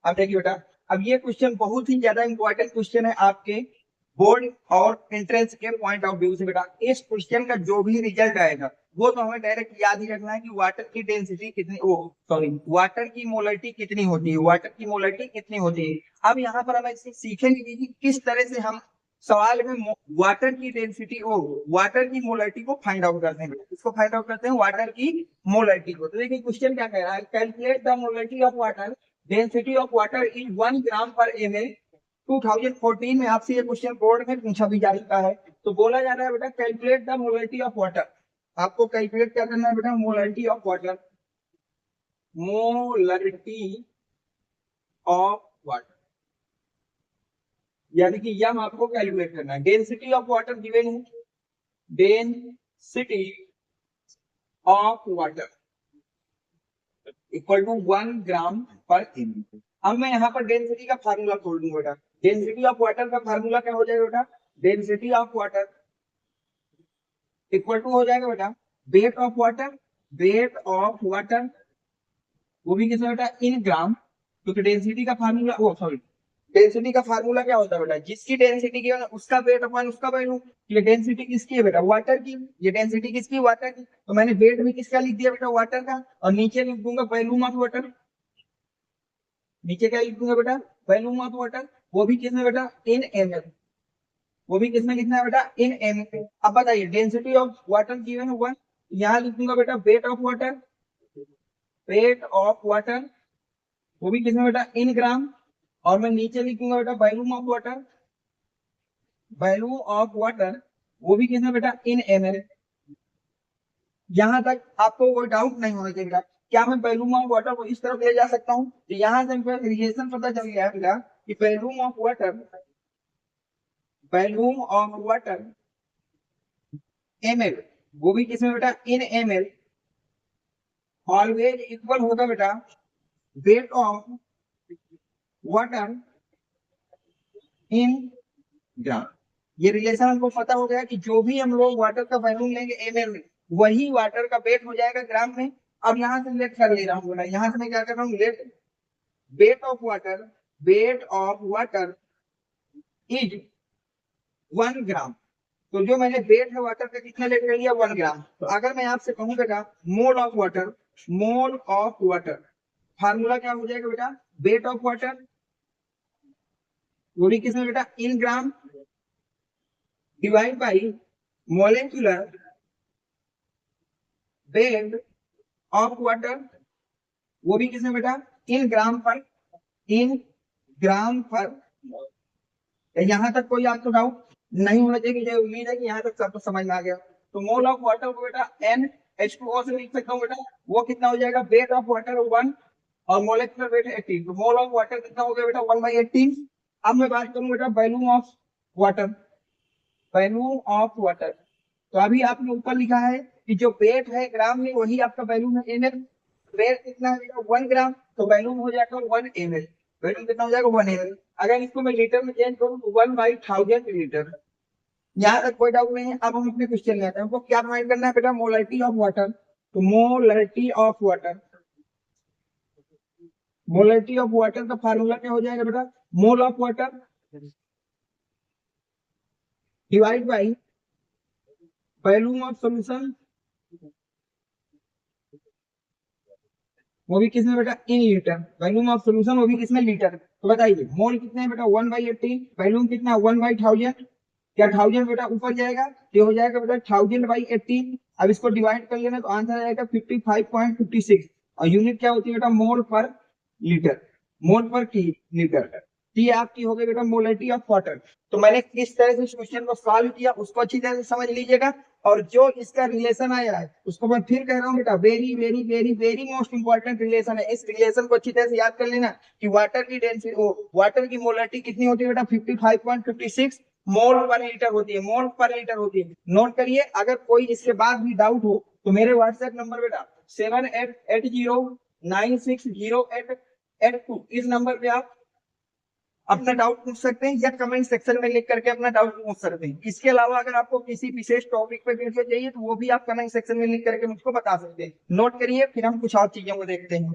अब देखिए बेटा, अब ये क्वेश्चन बहुत ही ज्यादा इंपॉर्टेंट क्वेश्चन है आपके बोर्ड और एंट्रेंस के पॉइंट ऑफ व्यू से बेटा। इस क्वेश्चन का जो भी रिजल्ट आएगा वो तो हमें डायरेक्ट याद ही रखना है कि वाटर की डेंसिटी कितनी, ओ सॉरी, वाटर की मोलरिटी कितनी होती है, वाटर की मोलरिटी कितनी होती है। अब यहाँ पर हम ऐसे सीखेंगे कि किस तरह से हम सवाल में वाटर की डेंसिटी ओ वाटर की मोलरिटी को फाइंड आउट करते हैं। इसको फाइंड आउट करते हैं वाटर की मोलरिटी को। तो देखिए क्वेश्चन क्या कह रहा है, calculate the molarity of water, density of water in 1 gram पर ml। 2014 में आपसे ये क्वेश्चन बोर्ड में पूछा भी जा चुका है। तो बोला जा रहा है बेटा calculate the molarity of water. आपको कैलकुलेट क्या करना है बेटा, molarity of water, molarity of water, यानी कि यह आपको कैलकुलेट करना है। डेंसिटी ऑफ वाटर गिवन है, density of water equal to 1 gram पर ml। अब मैं यहाँ पर डेंसिटी का फार्मूला खोल दूंगा बेटा। डेंसिटी ऑफ वाटर का फार्मूला क्या हो जाएगा बेटा, density of water equal to हो जाएगा बेटा weight of water, weight of water वो भी कितना बेटा, इन ग्राम, क्योंकि डेंसिटी का फार्मूला, ओ सॉरी, डेंसिटी का फार्मूला क्या होता है बेटा, जिसकी डेंसिटी की उसका वेट अपॉन उसका वैल्यू। ये डेंसिटी किसकी है बेटा, वाटर की। ये डेंसिटी किसकी, वाटर की। तो मैंने वेट भी किसका लिख दिया बेटा, वाटर का, और नीचे लिख दूंगा वैल्यूम ऑफ वाटर। नीचे क्या लिख दूंगा बेटा, वैल्यूम ऑफ वाटर, वो भी किसमें बेटा, इन ml। वो भी किसमें कितना है बेटा, इन ml। अब बताइए डेंसिटी ऑफ वाटर गिवन है 1, यहाँ लिख दूंगा बेटा weight of water, weight of water वो भी किसमें बेटा, इन ग्राम, और मैं नीचे लिखूंगा बेटा volume of water, volume of water वो भी किसमें बेटा, इन ml। यहां तक आपको कोई डाउट नहीं होना चाहिए। क्या मैं वॉल्यूम ऑफ वाटर को इस तरफ ले जा सकता हूँ, तो यहां से रिलेशन पता चल गया बेटा कि volume of water, volume of water ml वो भी किसमें बेटा, इन ml, ऑलवेज इक्वल होगा बेटा वेट ऑफ वाटर इन ग्राम। ये रिलेशन हमको पता हो गया कि जो भी हम लोग वाटर का वॉल्यूम लेंगे ml में, वही वाटर का वेट हो जाएगा ग्राम में। अब यहाँ से लेट कर ले रहा हूँ, यहाँ से मैं क्या कर रहा हूँ, let weight of water, weight of water is 1 gram. तो जो मैंने वेट है वाटर का कितना लेट कर लिया, 1 ग्राम। तो अगर मैं आपसे कहूँ बेटा mole of water, mole of water formula क्या हो जाएगा बेटा, वेट ऑफ वाटर वो भी किसमें बेटा, in gram, divide by molecular weight of water वो भी किसमें बेटा, इन ग्राम पर, इन ग्राम पर। यहां तक कोई आपको डाउट नहीं होना चाहिए। मुझे उम्मीद है कि यहाँ तक सबको समझ में आ गया। तो मोल ऑफ वाटर को बेटा NH2O से लिख सकता हूँ बेटा, वो कितना हो जाएगा, वेट ऑफ वाटर 1 और मोलेकुलर वेट 18। तो मोल ऑफ वाटर कितना हो गया बेटा, 1/18। अब मैं बात करूँ बेटा volume of water, volume of water. तो अभी आपने ऊपर लिखा है कि जो वेट है ग्राम में वही आपका वॉल्यूम है ml। वेट कितना है 1 ग्राम, तो वॉल्यूम हो जाएगा 1 ml। वॉल्यूम कितना हो जाएगा 1 ml। अगर इसको मैं लीटर में चेंज करूँ तो 1/1000 लीटर। यहाँ तक कोई डाउट नहीं है। अब हम अपने क्वेश्चन में आते हैं, हमको क्या फाइंड करना है बेटा, मोलरिटी ऑफ वाटर। तो molarity of water, molarity of water का फार्मूला क्या हो जाएगा बेटा, mole of water divide by volume of solution वो भी किसमें बेटा, in litre, volume of solution वो भी किसमें, लीटर। तो बताइए मोल कितने हैं बेटा, 1/18, वॉल्यूम कितना 1/1000। क्या 1000 बेटा ऊपर जाएगा तो हो जाएगा बेटा 1000/18। अब इसको डिवाइड कर लेना तो आंसर आएगा 55.56। और यूनिट क्या होती है बेटा, मोल पर लीटर, मोल पर लीटर। ये आपकी हो गई बेटा मोलरिटी ऑफ वाटर। तो मैंने किस तरह से इस क्वेश्चन को सॉल्व किया उसको अच्छी तरह से समझ लीजिएगा। और जो इसका रिलेशन आया है उसको मैं फिर कह रहा हूँ बेटा, very very very very most important relation है। इस रिलेशन को अच्छी तरह से याद कर लेना कि वाटर की डेंसिटी, वाटर की मोलरिटी कितनी होती है बेटा, 55.56 मोल पर लीटर होती है, मोल पर लीटर होती है। नोट करिए, अगर कोई इसके बाद भी डाउट हो तो मेरे व्हाट्सएप नंबर बेटा 7880960882 इस नंबर पे आप अपना डाउट पूछ सकते हैं, या कमेंट सेक्शन में लिख करके अपना डाउट पूछ सकते हैं। इसके अलावा अगर आपको किसी विशेष टॉपिक पे वीडियो चाहिए तो वो भी आप कमेंट सेक्शन में लिख करके मुझको बता सकते हैं। नोट करिए, फिर हम कुछ और चीजों को देखते हैं।